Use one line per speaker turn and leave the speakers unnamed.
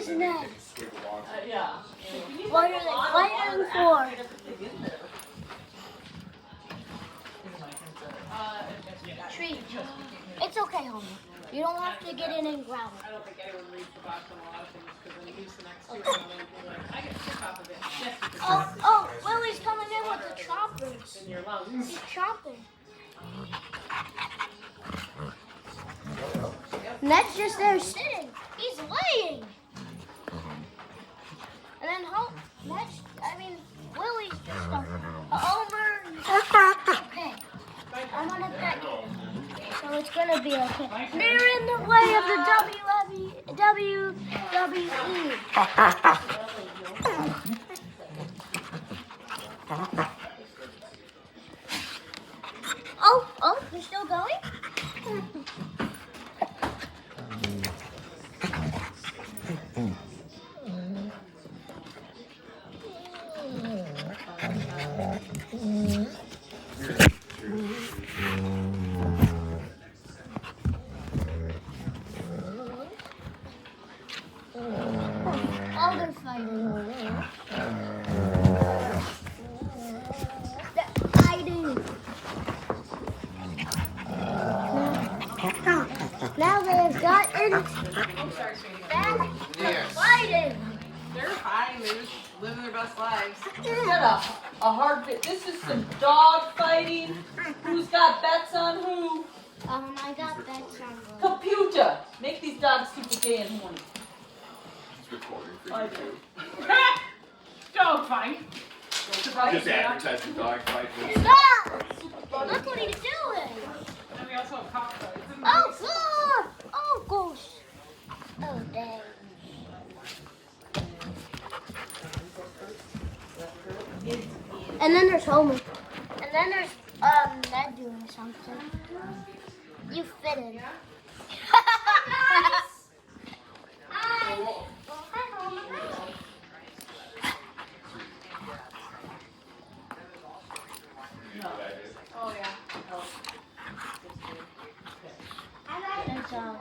is Ned?
Yeah.
What are they fighting for? Tree. It's okay, homie. You don't have to get in and grab it.
I don't think anyone reads the box on a lot of things because then you use the next two and they'll be like, I get sick off of it. Yes, you can.
Oh, Willie's coming in with the choppers.
In your lungs.
He's chopping. Ned's just there sitting. He's laying. And then Willie's just a Homer. Okay, I'm gonna pet you. So it's gonna be okay. They're in the way of the WWE. Oh, you're still going? Oh, they're fighting. They're fighting. Now they have gotten back to fighting.
They're fine. They're just living their best lives. It's got a hard bit. This is some dog fighting. Who's got bets on who?
I got bets on them.
Computer. Make these dogs keep the gay and horny. I do. Dog fight.
Just advertising dog fight.
Stop! Look what he's doing.
And we also have cockfights.
Oh, God! Oh, gosh. Oh, dang. And then there's Homer. And then there's Ned doing something. You fit in. Hi. Hi, Homer.
Oh, yeah.
That's all.